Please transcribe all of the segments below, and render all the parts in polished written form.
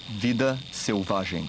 Vida selvagem.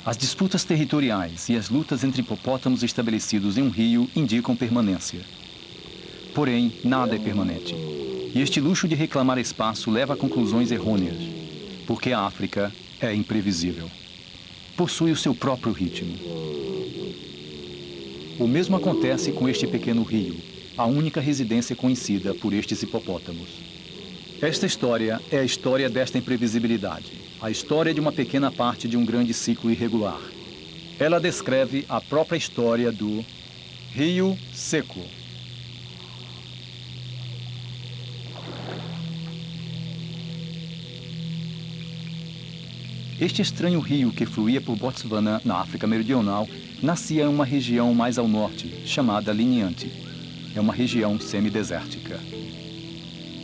As disputas territoriais e as lutas entre hipopótamos estabelecidos em um rio indicam permanência. Porém, nada é permanente. E este luxo de reclamar espaço leva a conclusões errôneas, porque a África é imprevisível. Possui o seu próprio ritmo. O mesmo acontece com este pequeno rio, a única residência conhecida por estes hipopótamos. Esta história é a história desta imprevisibilidade. A história de uma pequena parte de um grande ciclo irregular. Ela descreve a própria história do Rio Seco. Este estranho rio que fluía por Botswana, na África Meridional, nascia em uma região mais ao norte, chamada Liniante. É uma região semidesértica.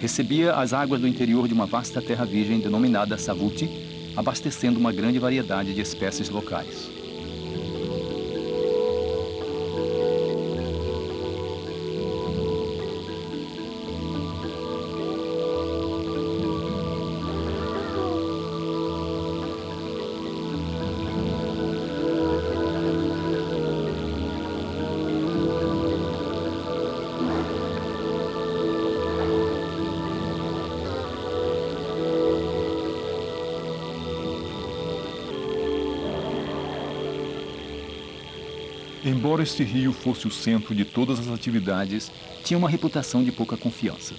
Recebia as águas do interior de uma vasta terra virgem denominada Savuti, abastecendo uma grande variedade de espécies locais. Embora este rio fosse o centro de todas as atividades, tinha uma reputação de pouca confiança.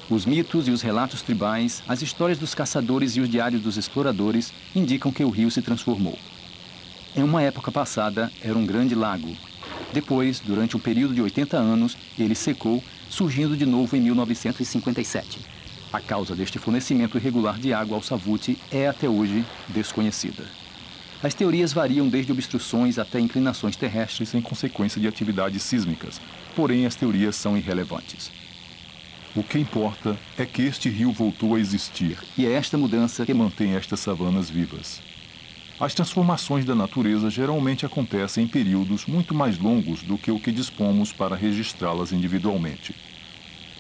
Os mitos e os relatos tribais, as histórias dos caçadores e os diários dos exploradores indicam que o rio se transformou. Em uma época passada, era um grande lago. Depois, durante um período de 80 anos, ele secou, surgindo de novo em 1957. A causa deste fornecimento irregular de água ao Savuti é até hoje desconhecida. As teorias variam desde obstruções até inclinações terrestres em consequência de atividades sísmicas, porém as teorias são irrelevantes. O que importa é que este rio voltou a existir, e é esta mudança que mantém estas savanas vivas. As transformações da natureza geralmente acontecem em períodos muito mais longos do que o que dispomos para registrá-las individualmente.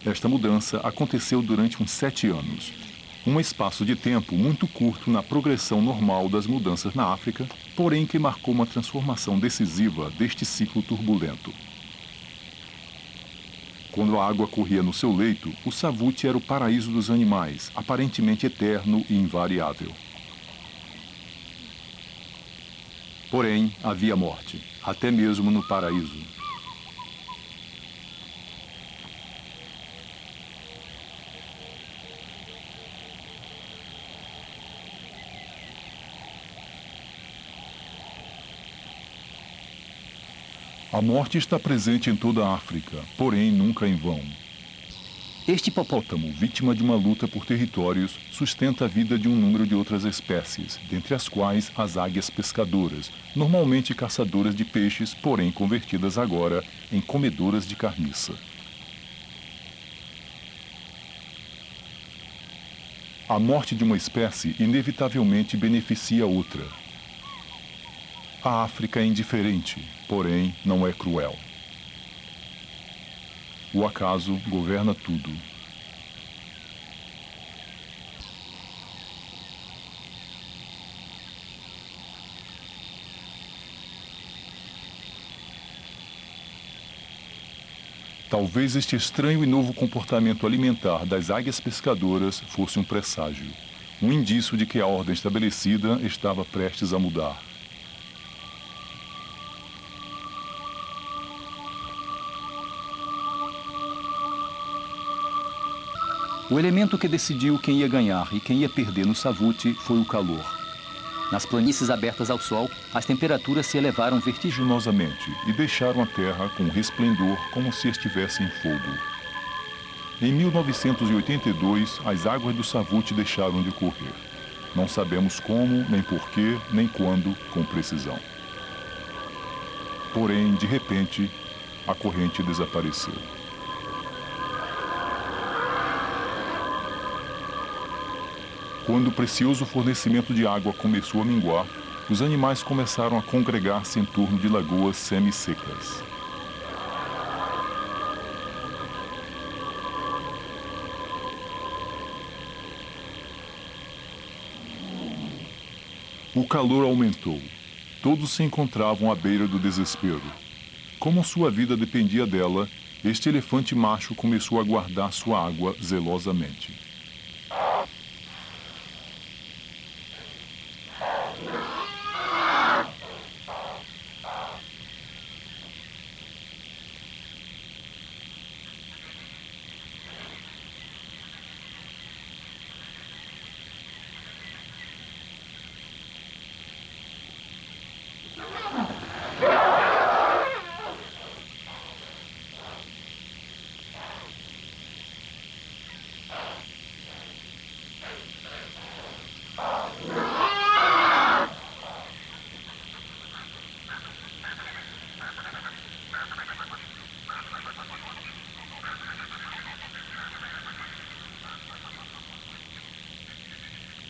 Esta mudança aconteceu durante uns 7 anos. Um espaço de tempo muito curto na progressão normal das mudanças na África, porém que marcou uma transformação decisiva deste ciclo turbulento. Quando a água corria no seu leito, o Savuti era o paraíso dos animais, aparentemente eterno e invariável. Porém, havia morte, até mesmo no paraíso. A morte está presente em toda a África, porém nunca em vão. Este hipopótamo, vítima de uma luta por territórios, sustenta a vida de um número de outras espécies, dentre as quais as águias pescadoras, normalmente caçadoras de peixes, porém convertidas agora em comedoras de carniça. A morte de uma espécie inevitavelmente beneficia outra. A África é indiferente, porém não é cruel. O acaso governa tudo. Talvez este estranho e novo comportamento alimentar das águias pescadoras fosse um presságio, um indício de que a ordem estabelecida estava prestes a mudar. O elemento que decidiu quem ia ganhar e quem ia perder no Savute foi o calor. Nas planícies abertas ao sol, as temperaturas se elevaram Vertiginosamente e deixaram a terra com resplendor como se estivesse em fogo. Em 1982, as águas do Savute deixaram de correr. Não sabemos como, nem porquê, nem quando, com precisão. Porém, de repente, a corrente desapareceu. Quando o precioso fornecimento de água começou a minguar, os animais começaram a congregar-se em torno de lagoas semi-secas. O calor aumentou. Todos se encontravam à beira do desespero. Como sua vida dependia dela, este elefante macho começou a guardar sua água zelosamente.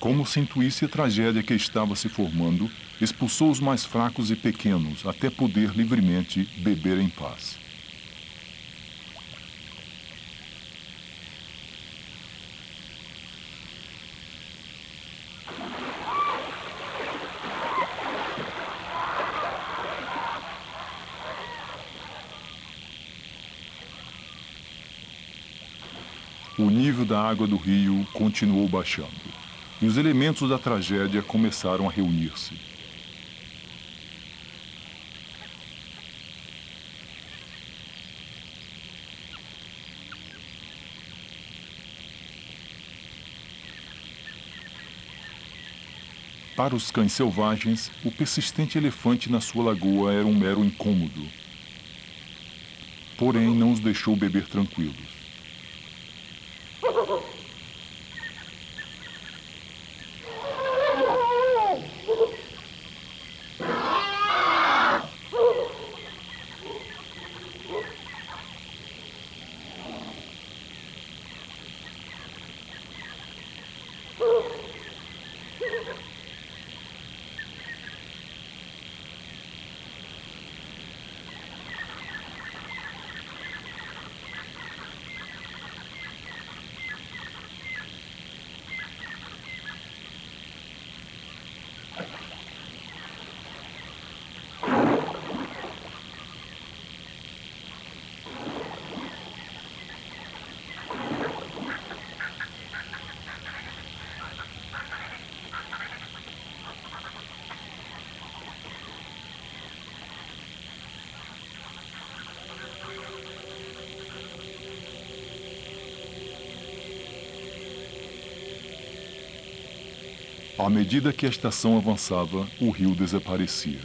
Como se intuísse a tragédia que estava se formando, expulsou os mais fracos e pequenos até poder livremente beber em paz. O nível da água do rio continuou baixando. E os elementos da tragédia começaram a reunir-se. Para os cães selvagens, o persistente elefante na sua lagoa era um mero incômodo. Porém, não os deixou beber tranquilos. À medida que a estação avançava, o rio desaparecia.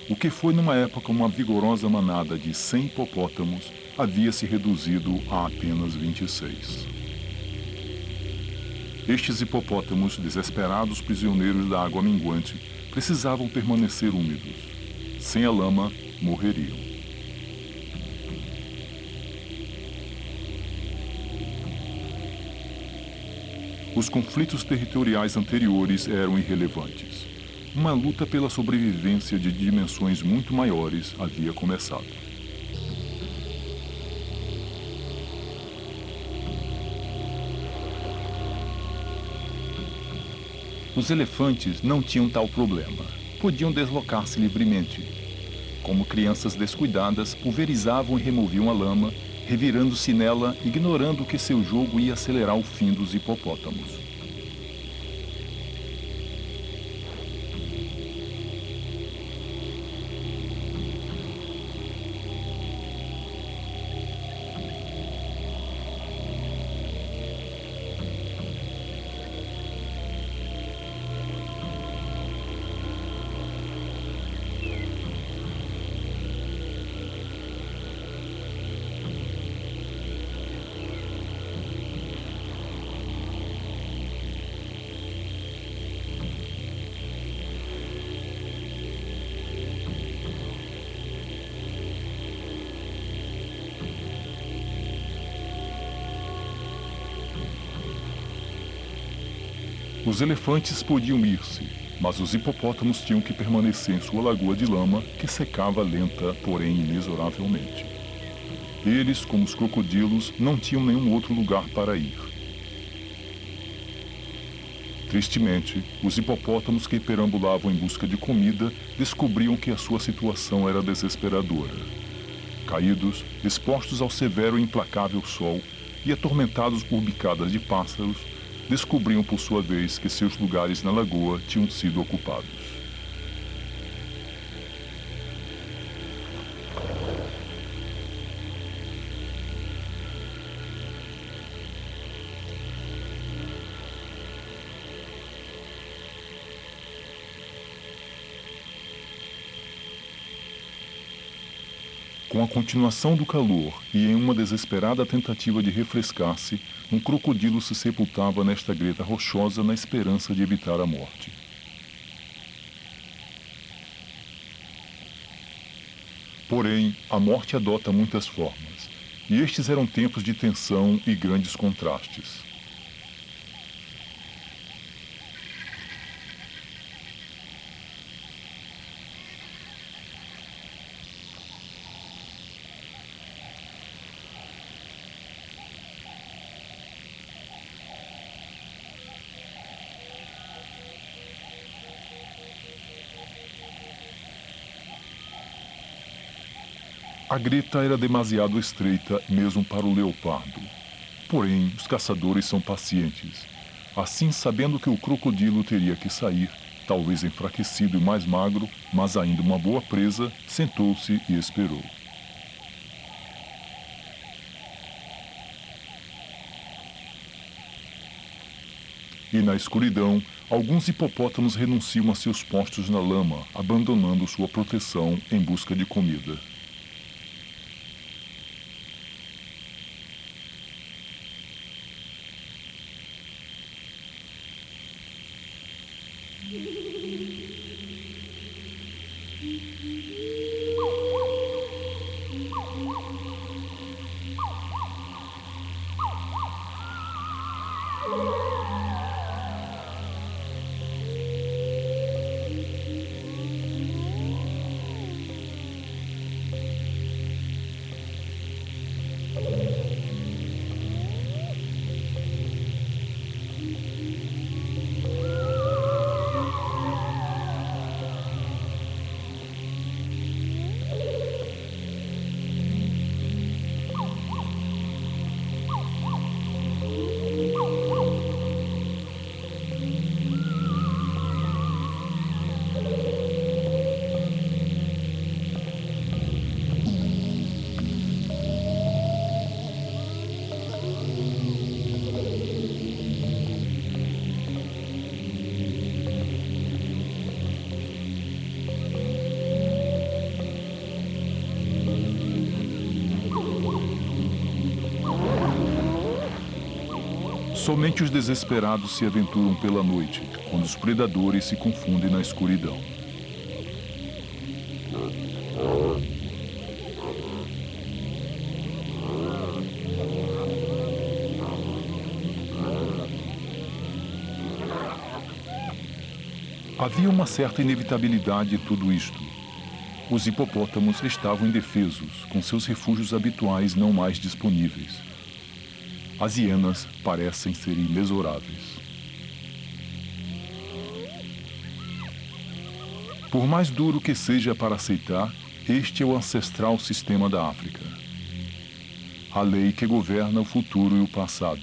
O que foi numa época uma vigorosa manada de 100 hipopótamos havia se reduzido a apenas 26. Estes hipopótamos, desesperados prisioneiros da água minguante, precisavam permanecer úmidos. Sem a lama, morreriam. Os conflitos territoriais anteriores eram irrelevantes. Uma luta pela sobrevivência de dimensões muito maiores havia começado. Os elefantes não tinham tal problema. Podiam deslocar-se livremente. Como crianças descuidadas, pulverizavam e removiam a lama revirando-se nela, ignorando que seu jogo ia acelerar o fim dos hipopótamos. Os elefantes podiam ir-se, mas os hipopótamos tinham que permanecer em sua lagoa de lama, que secava lenta, porém inexoravelmente. Eles, como os crocodilos, não tinham nenhum outro lugar para ir. Tristemente, os hipopótamos que perambulavam em busca de comida descobriam que a sua situação era desesperadora. Caídos, expostos ao severo e implacável sol e atormentados por bicadas de pássaros, descobriam por sua vez que seus lugares na lagoa tinham sido ocupados. Com a continuação do calor e em uma desesperada tentativa de refrescar-se, um crocodilo se sepultava nesta greta rochosa na esperança de evitar a morte. Porém, a morte adota muitas formas, e estes eram tempos de tensão e grandes contrastes. A greta era demasiado estreita mesmo para o leopardo. Porém, os caçadores são pacientes. Assim, sabendo que o crocodilo teria que sair, talvez enfraquecido e mais magro, mas ainda uma boa presa, sentou-se e esperou. E na escuridão, alguns hipopótamos renunciam a seus postos na lama, abandonando sua proteção em busca de comida. Somente os desesperados se aventuram pela noite, quando os predadores se confundem na escuridão. Havia uma certa inevitabilidade em tudo isto. Os hipopótamos estavam indefesos, com seus refúgios habituais não mais disponíveis. As hienas parecem ser inexoráveis. Por mais duro que seja para aceitar, este é o ancestral sistema da África. a lei que governa o futuro e o passado.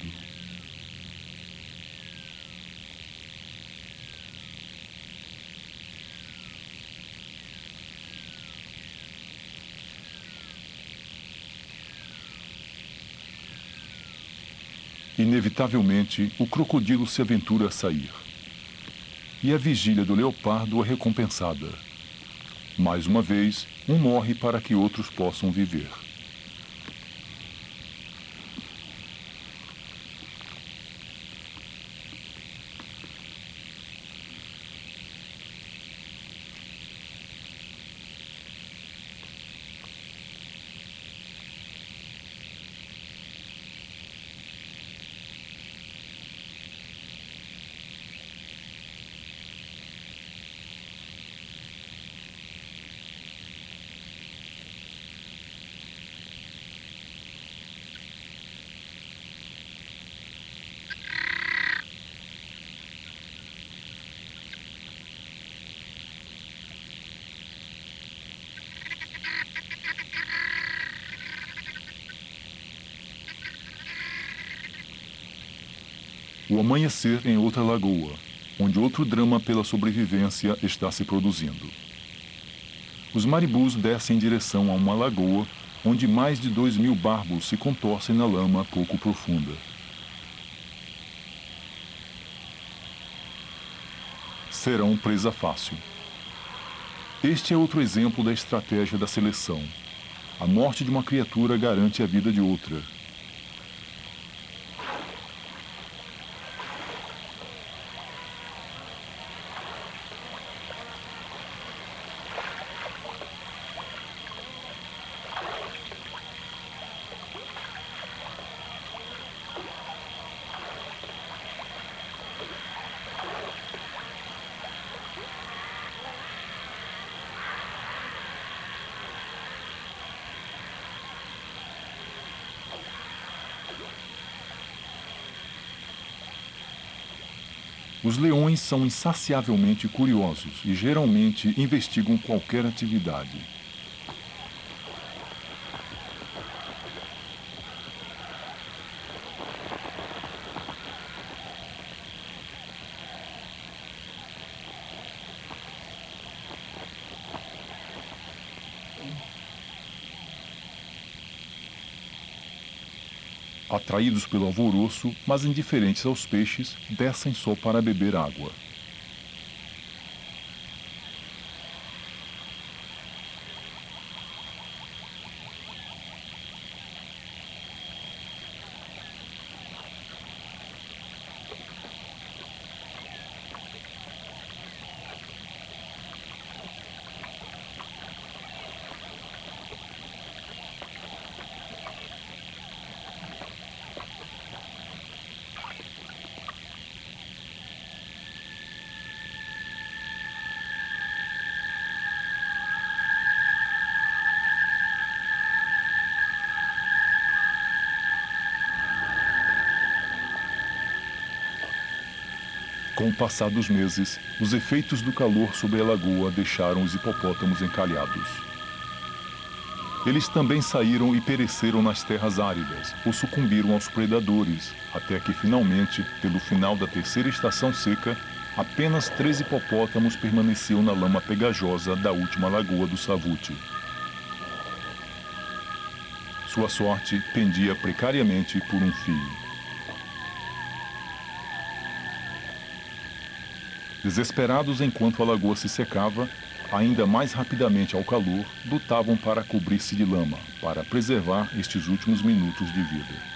Inevitavelmente, o crocodilo se aventura a sair. E a vigília do leopardo é recompensada. Mais uma vez, um morre para que outros possam viver. O amanhecer em outra lagoa, onde outro drama pela sobrevivência está se produzindo. Os maribus descem em direção a uma lagoa onde mais de 2.000 barbos se contorcem na lama pouco profunda. Serão presa fácil. Este é outro exemplo da estratégia da seleção. A morte de uma criatura garante a vida de outra. Os leões são insaciavelmente curiosos e geralmente investigam qualquer atividade. Atraídos pelo alvoroço, mas indiferentes aos peixes, descem só para beber água. Com o passar dos meses, os efeitos do calor sobre a lagoa deixaram os hipopótamos encalhados. Eles também saíram e pereceram nas terras áridas, ou sucumbiram aos predadores, até que finalmente, pelo final da terceira estação seca, apenas 3 hipopótamos permaneciam na lama pegajosa da última lagoa do Savuti. Sua sorte pendia precariamente por um fio. Desesperados enquanto a lagoa se secava, ainda mais rapidamente ao calor, lutavam para cobrir-se de lama, para preservar estes últimos minutos de vida.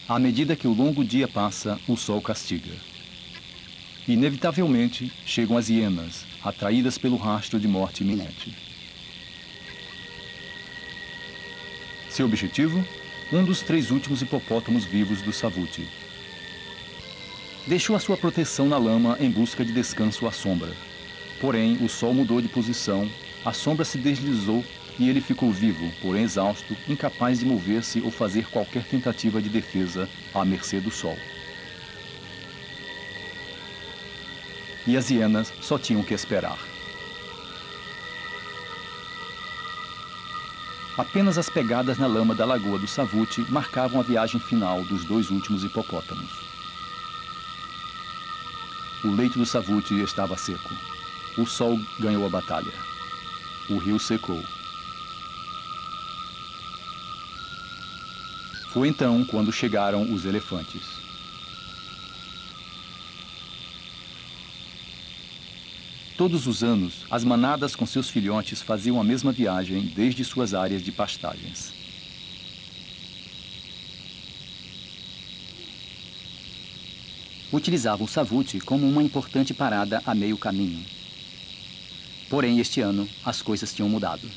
À medida que o longo dia passa, o sol castiga. Inevitavelmente, chegam as hienas, atraídas pelo rastro de morte iminente. Seu objetivo? Um dos 3 últimos hipopótamos vivos do Savuti. Deixou a sua proteção na lama em busca de descanso à sombra. Porém, o sol mudou de posição, a sombra se deslizou e ele ficou vivo, porém exausto, incapaz de mover-se ou fazer qualquer tentativa de defesa à mercê do sol. E as hienas só tinham que esperar. Apenas as pegadas na lama da lagoa do Savuti marcavam a viagem final dos 2 últimos hipopótamos. O leito do Savuti estava seco. O sol ganhou a batalha. O rio secou. Foi então quando chegaram os elefantes. Todos os anos, as manadas com seus filhotes faziam a mesma viagem desde suas áreas de pastagens. Utilizavam o Savuti como uma importante parada a meio caminho. Porém, este ano, as coisas tinham mudado.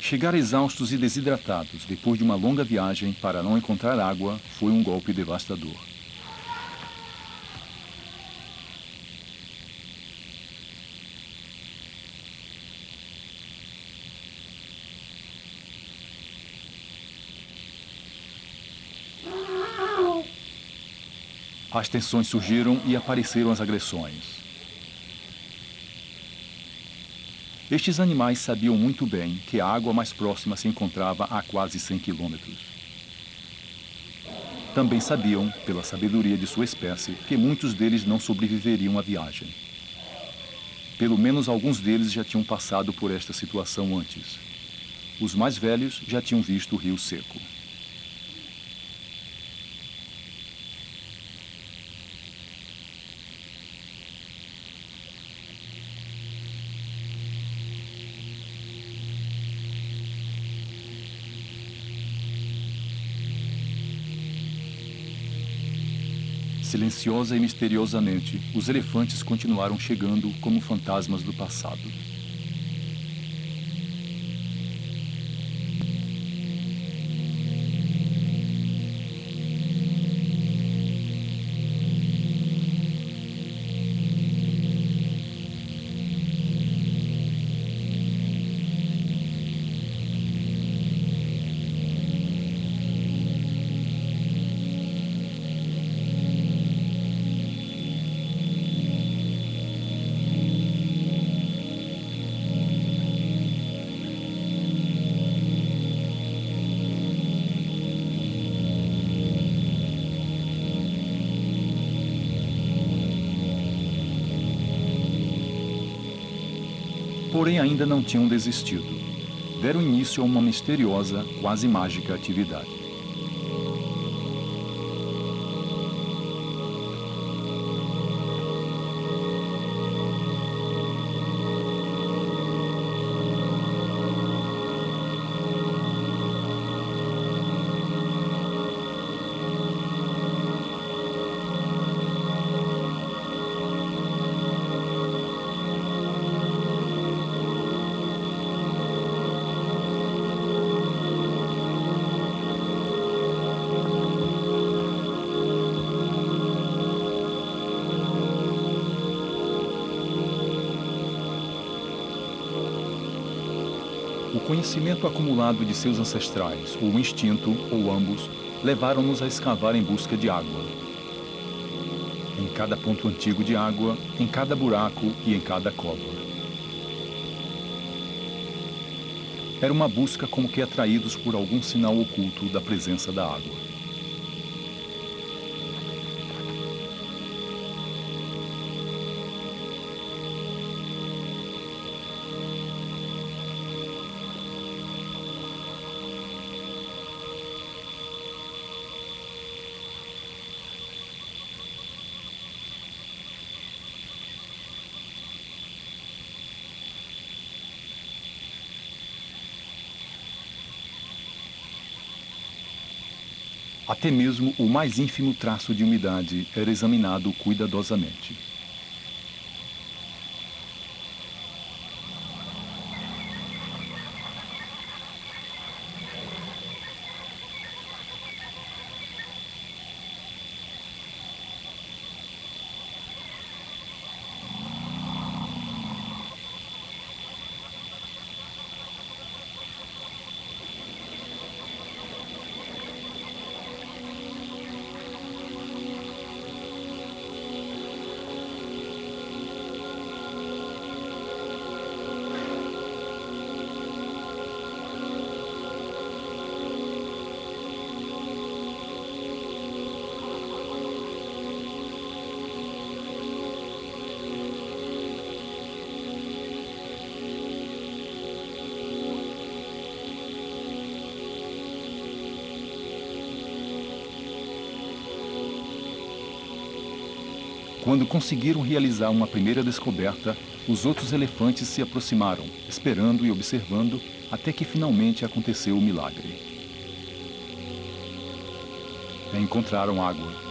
Chegar exaustos e desidratados depois de uma longa viagem para não encontrar água foi um golpe devastador. As tensões surgiram e apareceram as agressões. Estes animais sabiam muito bem que a água mais próxima se encontrava a quase 100 quilômetros. Também sabiam, pela sabedoria de sua espécie, que muitos deles não sobreviveriam à viagem. Pelo menos alguns deles já tinham passado por esta situação antes. Os mais velhos já tinham visto o rio seco. Silenciosa e misteriosamente, os elefantes continuaram chegando como fantasmas do passado. Porém, ainda não tinham desistido. Deram início a uma misteriosa, quase mágica atividade. O conhecimento acumulado de seus ancestrais, ou o instinto, ou ambos, levaram-nos a escavar em busca de água. Em cada ponto antigo de água, em cada buraco e em cada cova. Era uma busca como que atraídos por algum sinal oculto da presença da água. Até mesmo o mais ínfimo traço de umidade era examinado cuidadosamente. Quando conseguiram realizar uma primeira descoberta, os outros elefantes se aproximaram, esperando e observando, até que finalmente aconteceu o milagre. Encontraram água.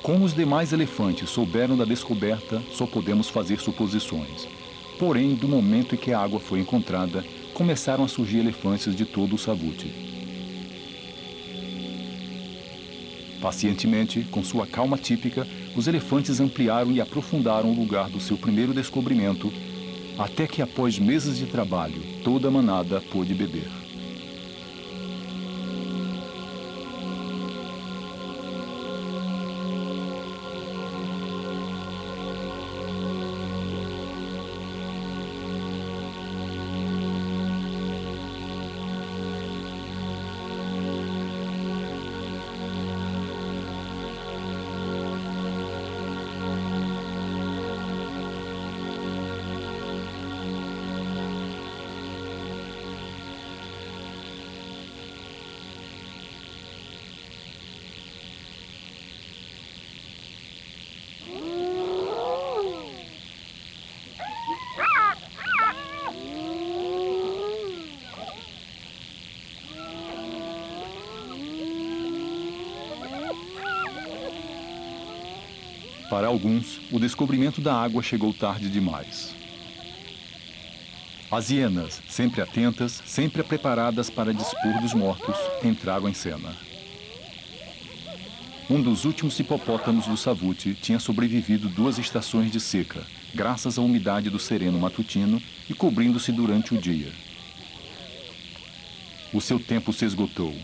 Como os demais elefantes souberam da descoberta, só podemos fazer suposições. Porém, do momento em que a água foi encontrada, começaram a surgir elefantes de todo o Savuti. Pacientemente, com sua calma típica, os elefantes ampliaram e aprofundaram o lugar do seu primeiro descobrimento, até que após meses de trabalho, toda a manada pôde beber. Para alguns, o descobrimento da água chegou tarde demais. As hienas, sempre atentas, sempre preparadas para dispor dos mortos, entraram em cena. Um dos últimos hipopótamos do Savuti tinha sobrevivido 2 estações de seca, graças à umidade do sereno matutino e cobrindo-se durante o dia. O seu tempo se esgotou,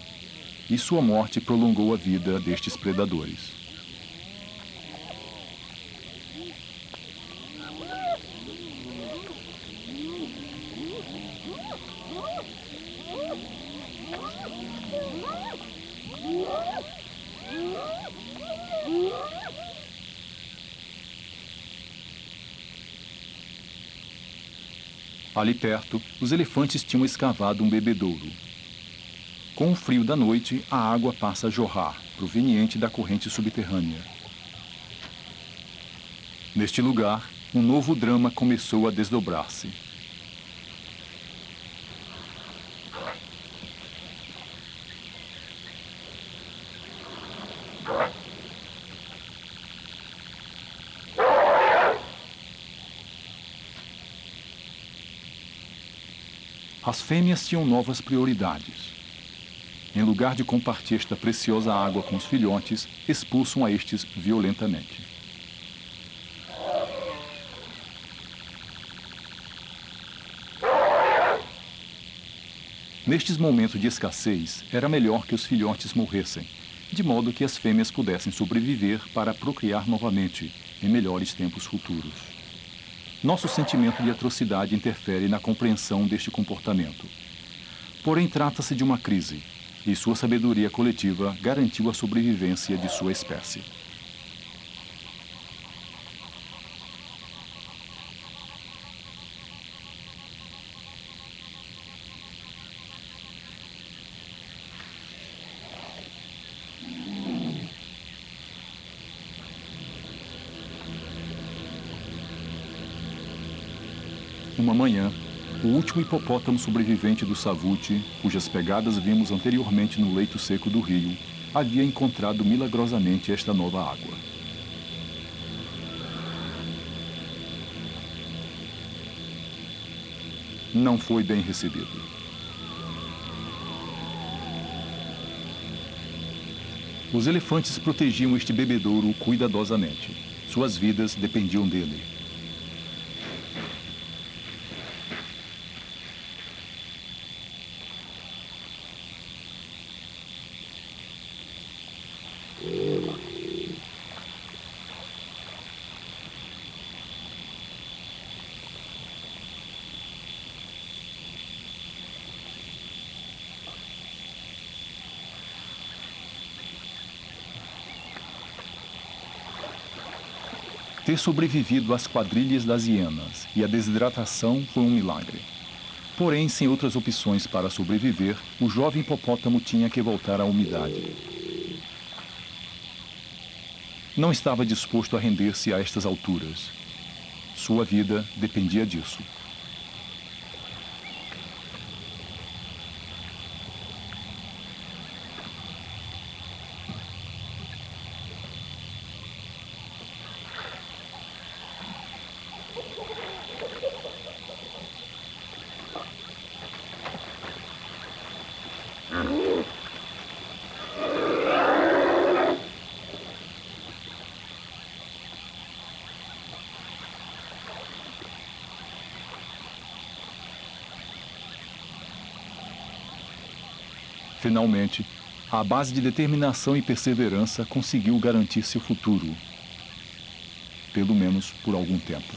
e sua morte prolongou a vida destes predadores. Ali perto, os elefantes tinham escavado um bebedouro. Com o frio da noite, a água passa a jorrar, proveniente da corrente subterrânea. Neste lugar, um novo drama começou a desdobrar-se. As fêmeas tinham novas prioridades. Em lugar de compartilhar esta preciosa água com os filhotes, expulsam a estes violentamente. Nestes momentos de escassez, era melhor que os filhotes morressem, de modo que as fêmeas pudessem sobreviver para procriar novamente, em melhores tempos futuros. Nosso sentimento de atrocidade interfere na compreensão deste comportamento. Porém, trata-se de uma crise, e sua sabedoria coletiva garantiu a sobrevivência de sua espécie. Uma manhã, o último hipopótamo sobrevivente do Savuti, cujas pegadas vimos anteriormente no leito seco do rio, havia encontrado milagrosamente esta nova água. Não foi bem recebido. Os elefantes protegiam este bebedouro cuidadosamente. Suas vidas dependiam dele. Ter sobrevivido às quadrilhas das hienas e à desidratação foi um milagre. Porém, sem outras opções para sobreviver, o jovem hipopótamo tinha que voltar à umidade. Não estava disposto a render-se a estas alturas. Sua vida dependia disso. Finalmente, à base de determinação e perseverança, conseguiu garantir seu futuro, pelo menos por algum tempo.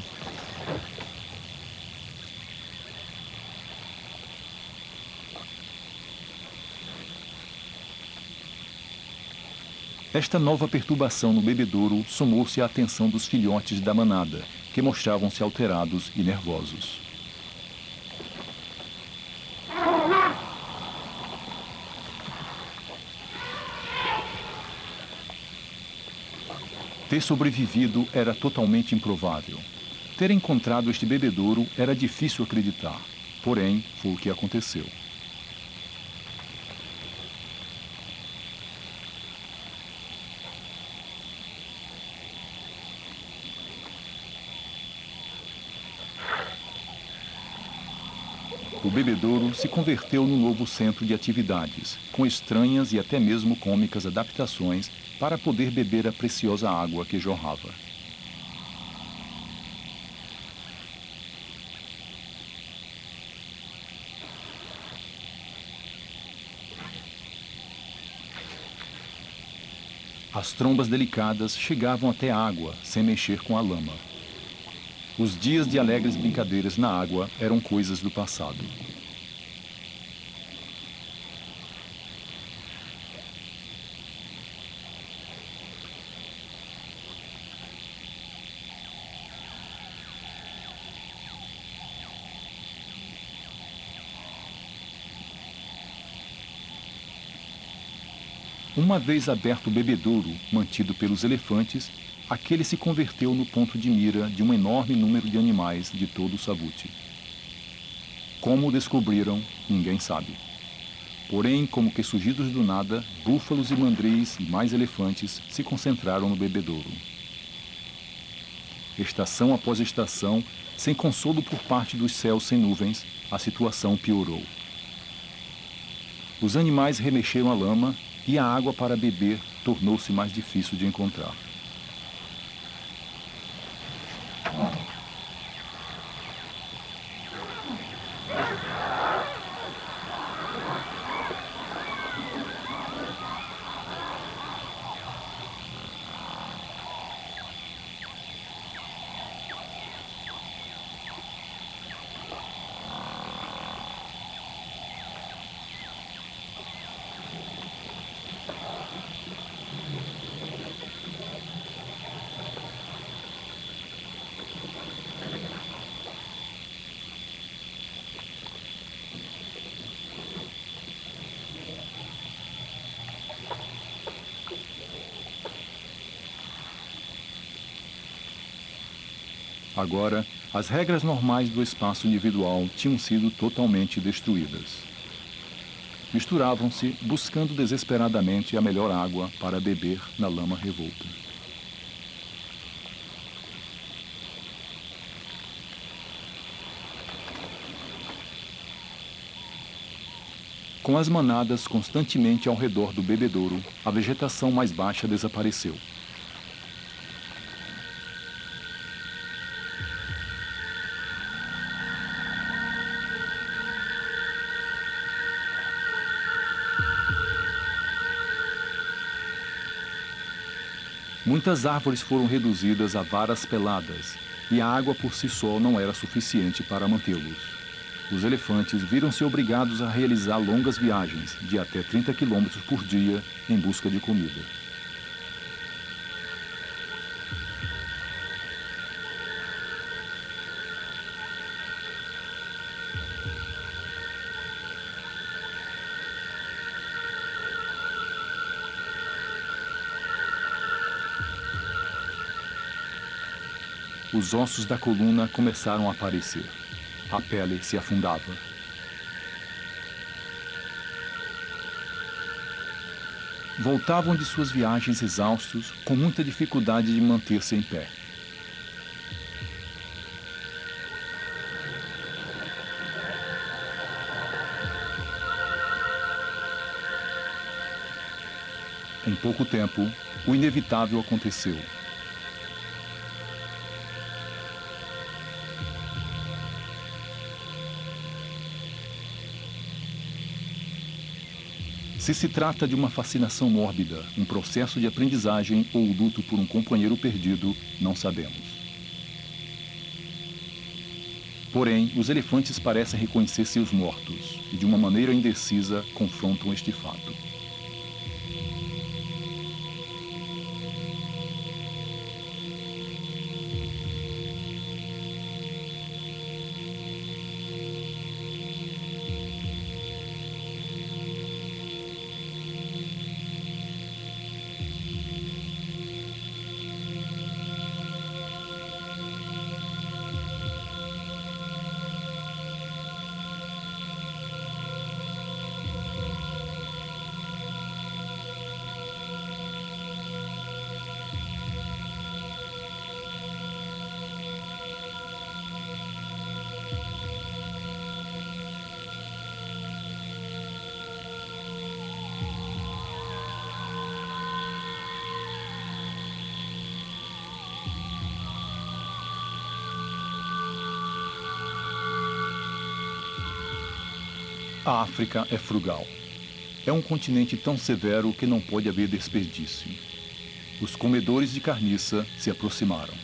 Esta nova perturbação no bebedouro somou-se à atenção dos filhotes da manada, que mostravam-se alterados e nervosos. Ter sobrevivido era totalmente improvável. Ter encontrado este bebedouro era difícil acreditar, porém, foi o que aconteceu. O bebedouro se converteu num novo centro de atividades, com estranhas e até mesmo cômicas adaptações para poder beber a preciosa água que jorrava. As trombas delicadas chegavam até a água, sem mexer com a lama. Os dias de alegres brincadeiras na água eram coisas do passado. Uma vez aberto o bebedouro mantido pelos elefantes, aquele se converteu no ponto de mira de um enorme número de animais de todo o Savuti. Como o descobriram, ninguém sabe. Porém, como que surgidos do nada, búfalos e mandris e mais elefantes se concentraram no bebedouro. Estação após estação, sem consolo por parte dos céus sem nuvens, a situação piorou. Os animais remexeram a lama e a água para beber tornou-se mais difícil de encontrar. Agora, As regras normais do espaço individual tinham sido totalmente destruídas. Misturavam-se, buscando desesperadamente a melhor água para beber na lama revolta. Com as manadas constantemente ao redor do bebedouro, a vegetação mais baixa desapareceu. Muitas árvores foram reduzidas a varas peladas, e a água por si só não era suficiente para mantê-los. Os elefantes viram-se obrigados a realizar longas viagens, de até 30 quilômetros por dia, em busca de comida. Os ossos da coluna começaram a aparecer. A pele se afundava. Voltavam de suas viagens exaustos, com muita dificuldade de manter-se em pé. Em pouco tempo, o inevitável aconteceu. Se trata de uma fascinação mórbida, um processo de aprendizagem ou o luto por um companheiro perdido, não sabemos. Porém, os elefantes parecem reconhecer seus mortos e, de uma maneira indecisa, confrontam este fato. A África é frugal. É um continente tão severo que não pode haver desperdício. Os comedores de carniça se aproximaram.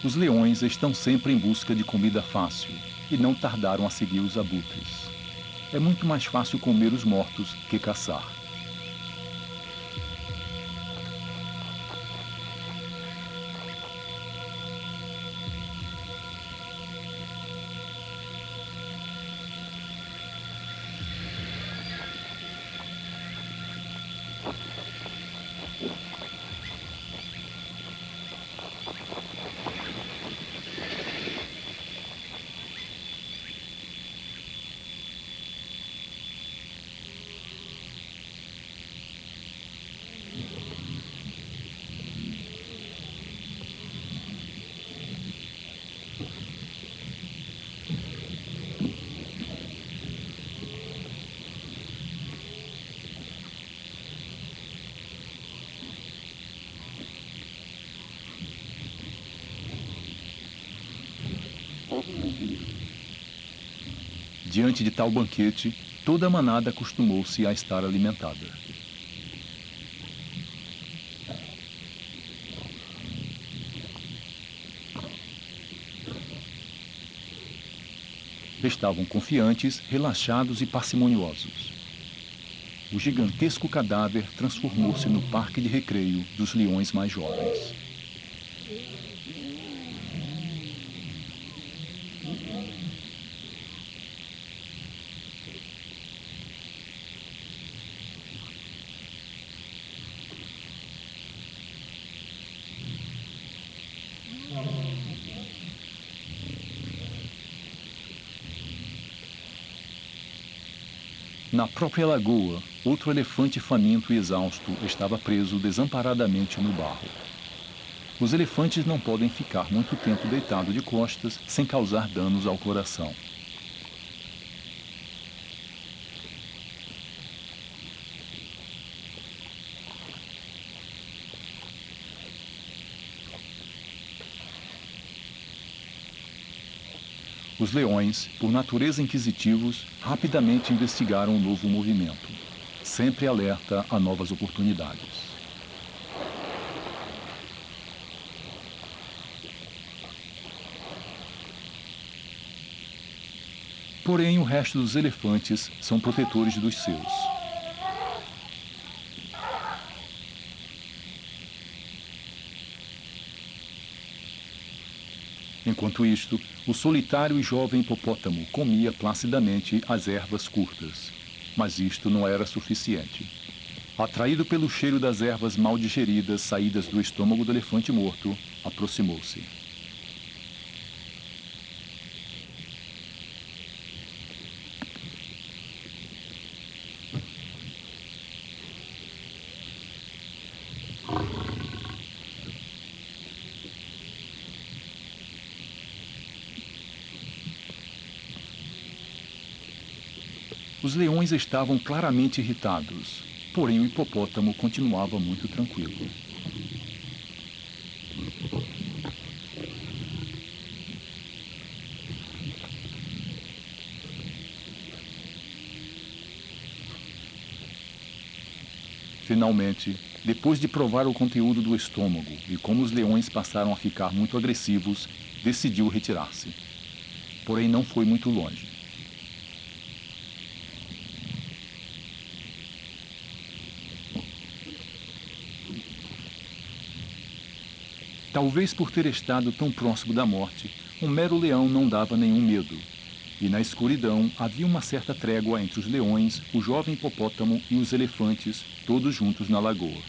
Os leões estão sempre em busca de comida fácil e não tardaram a seguir os abutres. É muito mais fácil comer os mortos que caçar. Diante de tal banquete, toda a manada acostumou-se a estar alimentada. Estavam confiantes, relaxados e parcimoniosos. O gigantesco cadáver transformou-se no parque de recreio dos leões mais jovens. Na própria lagoa, outro elefante faminto e exausto estava preso desamparadamente no barro. Os elefantes não podem ficar muito tempo deitados de costas sem causar danos ao coração. Os leões, por natureza inquisitivos, rapidamente investigaram o novo movimento, sempre alerta a novas oportunidades. Porém, o resto dos elefantes são protetores dos seus. Enquanto isto, o solitário e jovem hipopótamo comia placidamente as ervas curtas. Mas isto não era suficiente. Atraído pelo cheiro das ervas mal digeridas saídas do estômago do elefante morto, aproximou-se. Os leões estavam claramente irritados, porém o hipopótamo continuava muito tranquilo. Finalmente, depois de provar o conteúdo do estômago e como os leões passaram a ficar muito agressivos, decidiu retirar-se. Porém, não foi muito longe. Talvez por ter estado tão próximo da morte, um mero leão não dava nenhum medo. E na escuridão havia uma certa trégua entre os leões, o jovem hipopótamo e os elefantes, todos juntos na lagoa.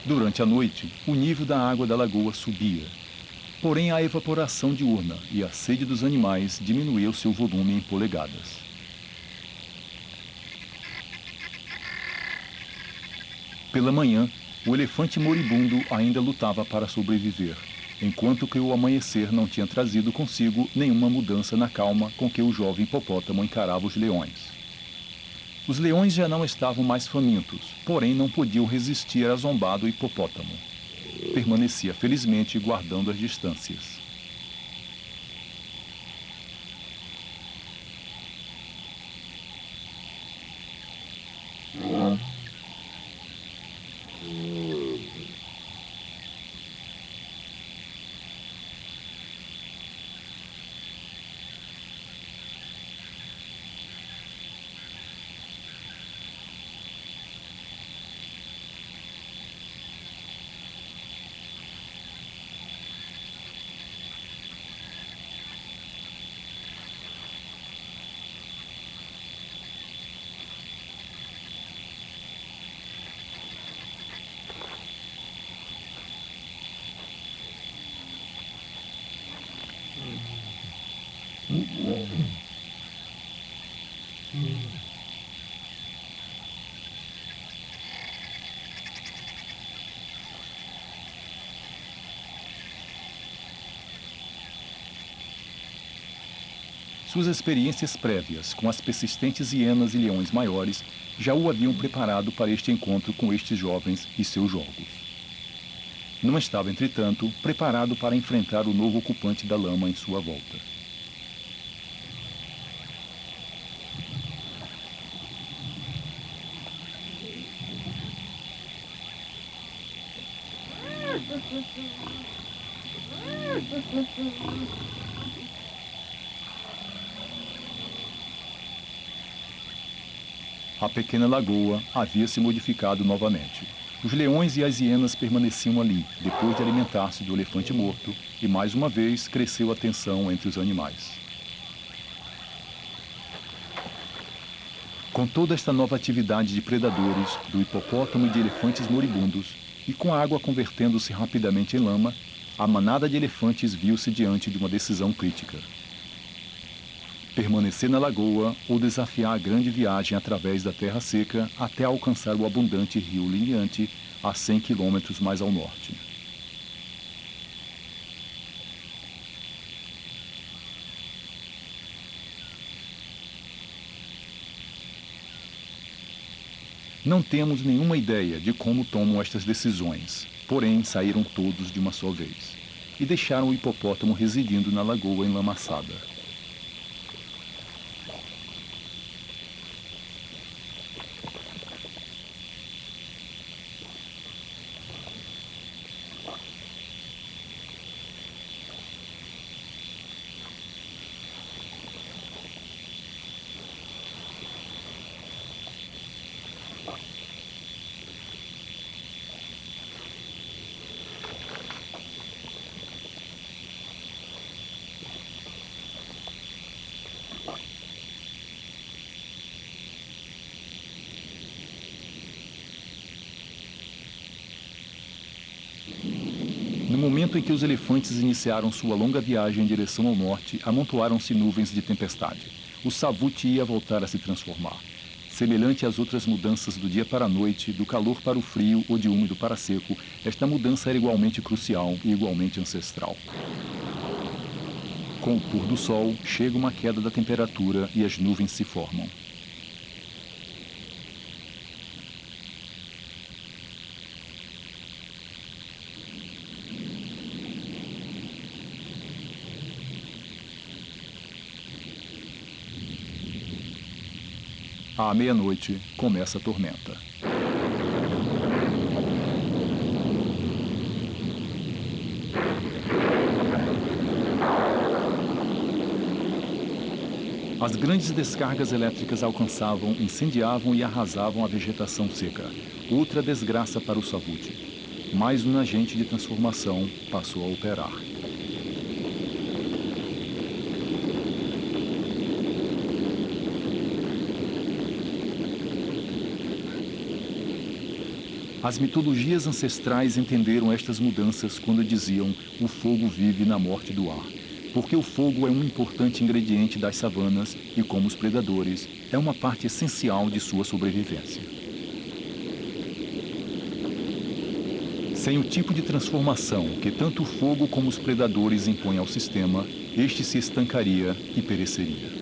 Durante a noite, o nível da água da lagoa subia. Porém, a evaporação diurna e a sede dos animais diminuiu seu volume em polegadas. Pela manhã, o elefante moribundo ainda lutava para sobreviver, enquanto que o amanhecer não tinha trazido consigo nenhuma mudança na calma com que o jovem hipopótamo encarava os leões. Os leões já não estavam mais famintos, porém não podiam resistir à zomba do hipopótamo. Permanecia felizmente guardando as distâncias. Suas experiências prévias com as persistentes hienas e leões maiores já o haviam preparado para este encontro com estes jovens e seus jogos. Não estava, entretanto, preparado para enfrentar o novo ocupante da lama em sua volta. A pequena lagoa havia se modificado novamente. Os leões e as hienas permaneciam ali, depois de alimentar-se do elefante morto, e mais uma vez cresceu a tensão entre os animais. Com toda esta nova atividade de predadores, do hipopótamo e de elefantes moribundos, e com a água convertendo-se rapidamente em lama, a manada de elefantes viu-se diante de uma decisão crítica. Permanecer na lagoa ou desafiar a grande viagem através da terra seca até alcançar o abundante rio Liniante, a 100 quilômetros mais ao norte. Não temos nenhuma ideia de como tomam estas decisões, porém saíram todos de uma só vez e deixaram o hipopótamo residindo na lagoa enlamaçada. No momento em que os elefantes iniciaram sua longa viagem em direção ao norte, amontoaram-se nuvens de tempestade. O savute ia voltar a se transformar. Semelhante às outras mudanças do dia para a noite, do calor para o frio ou de úmido para seco, esta mudança era igualmente crucial e igualmente ancestral. Com o pôr do sol, chega uma queda da temperatura e as nuvens se formam. À meia-noite, começa a tormenta. As grandes descargas elétricas alcançavam, incendiavam e arrasavam a vegetação seca. Outra desgraça para o savute. Mais um agente de transformação passou a operar. As mitologias ancestrais entenderam estas mudanças quando diziam: o fogo vive na morte do ar. Porque o fogo é um importante ingrediente das savanas e, como os predadores, é uma parte essencial de sua sobrevivência. Sem o tipo de transformação que tanto o fogo como os predadores impõem ao sistema, este se estancaria e pereceria.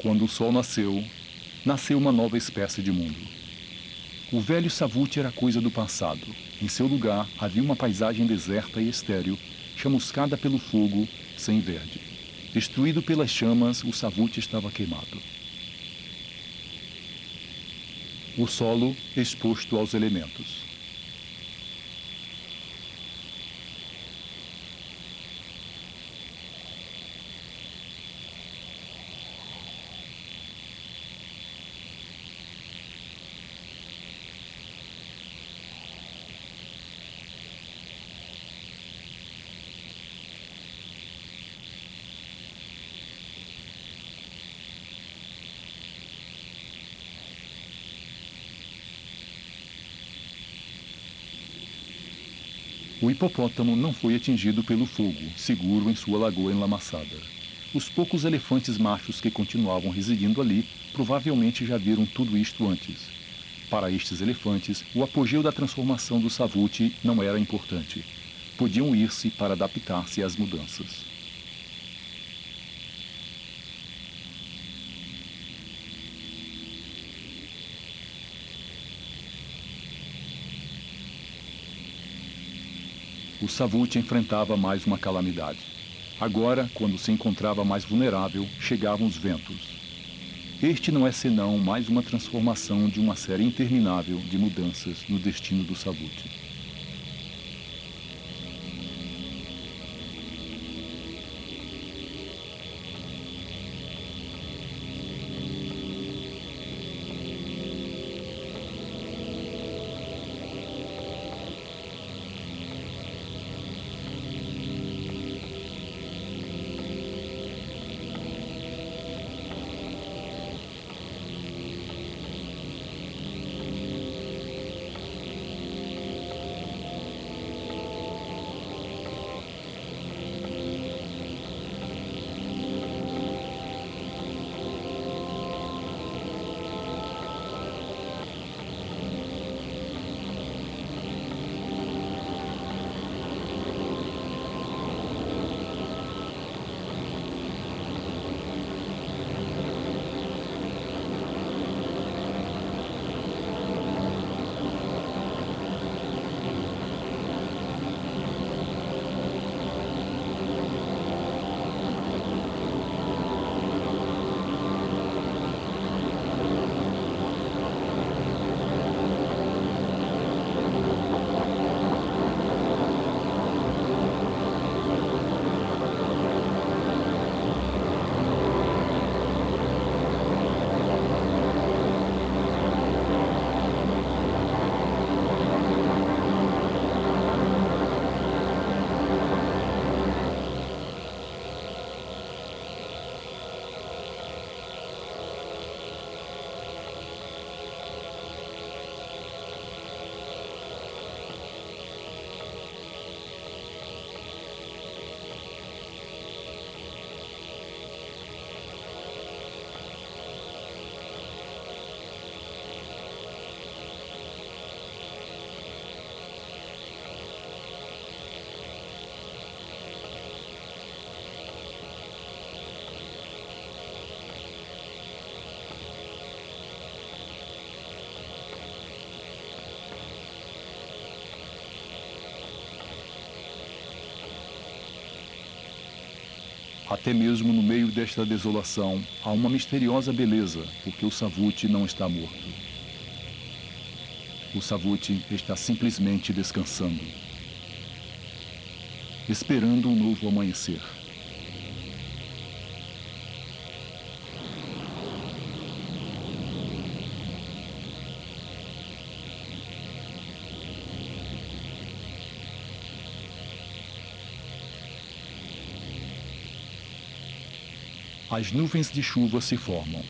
Quando o sol nasceu, nasceu uma nova espécie de mundo. O velho savute era coisa do passado. Em seu lugar havia uma paisagem deserta e estéril, chamuscada pelo fogo, sem verde. Destruído pelas chamas, o savute estava queimado. O solo exposto aos elementos. O hipopótamo não foi atingido pelo fogo, seguro em sua lagoa enlamaçada. Os poucos elefantes machos que continuavam residindo ali provavelmente já viram tudo isto antes. Para estes elefantes, o apogeu da transformação do Savuti não era importante. Podiam ir-se para adaptar-se às mudanças. O Savuti enfrentava mais uma calamidade. Agora, quando se encontrava mais vulnerável, chegavam os ventos. Este não é senão mais uma transformação de uma série interminável de mudanças no destino do Savuti. Até mesmo no meio desta desolação, há uma misteriosa beleza, porque o Savuti não está morto. O Savuti está simplesmente descansando, esperando um novo amanhecer. As nuvens de chuva se formam.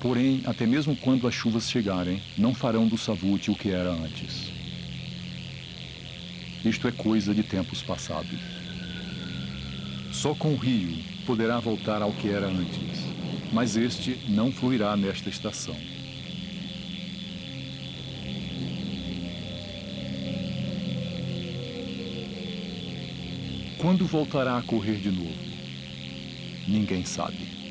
Porém, até mesmo quando as chuvas chegarem, não farão do Savuti o que era antes. Isto é coisa de tempos passados. Só com o rio poderá voltar ao que era antes, mas este não fluirá nesta estação. Quando voltará a correr de novo? Ninguém sabe.